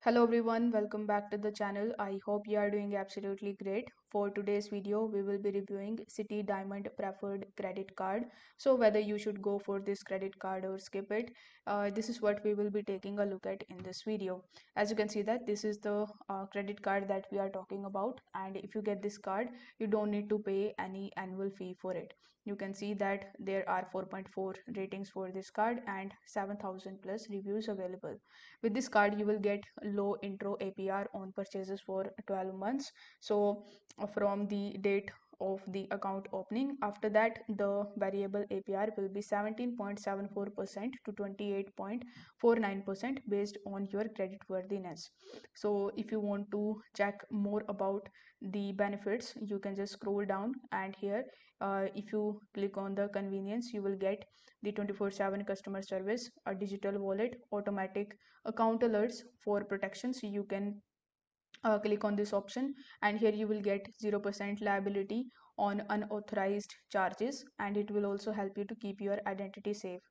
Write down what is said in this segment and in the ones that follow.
Hello everyone, welcome back to the channel. I hope you are doing absolutely great. For today's video, we will be reviewing Citi Diamond Preferred Credit Card. So whether you should go for this credit card or skip it, this is what we will be taking a look at in this video. As you can see that this is the credit card that we are talking about, and if you get this card, you don't need to pay any annual fee for it. You can see that there are 4.4 ratings for this card and 7,000 plus reviews available. With this card you will get low intro APR on purchases for 12 months. So from the date of the account opening, after that the variable APR will be 17.74% to 28.49% based on your credit worthiness. So if you want to check more about the benefits, you can just scroll down, and here if you click on the convenience, you will get the 24/7 customer service, a digital wallet, automatic account alerts for protection. So you can click on this option, and here you will get 0% liability on unauthorized charges, and it will also help you to keep your identity safe.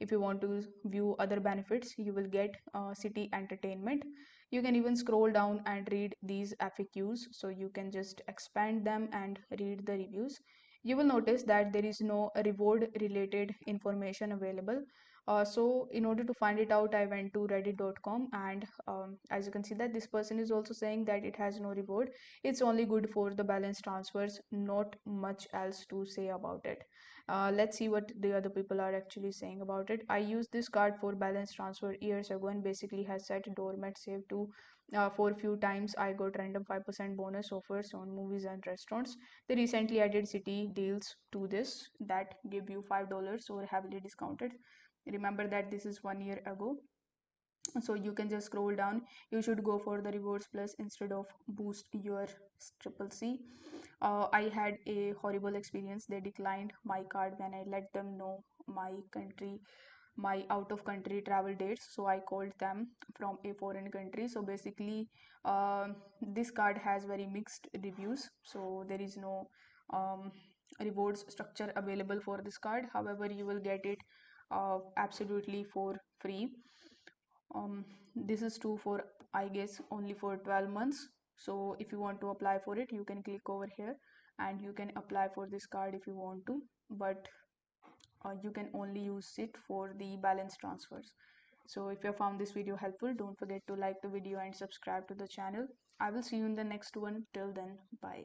If you want to view other benefits, you will get Citi entertainment. You can even scroll down and read these FAQs, so you can just expand them and read the reviews. You will notice that there is no reward related information available. So in order to find it out, I went to reddit.com, and as you can see that this person is also saying that it has no reward. It's only good for the balance transfers, not much else to say about it. Let's see what the other people are actually saying about it. I used this card for balance transfer years ago and basically has set doormat save to for a few times. I got random 5% bonus offers on movies and restaurants. They recently added Citi deals to this that give you $5 or heavily discounted. Remember that this is 1 year ago. So you can just scroll down. You should go for the rewards plus instead of boost your triple C. I had a horrible experience. They declined my card when I let them know my out of country travel dates. So I called them from a foreign country. So basically this card has very mixed reviews, so there is no um, rewards structure available for this card. However, you will get it absolutely for free. This is true for, I guess, only for 12 months. So if you want to apply for it, you can click over here and you can apply for this card if you want to, but you can only use it for the balance transfers. So if you found this video helpful, don't forget to like the video and subscribe to the channel. I will see you in the next one. Till then, bye.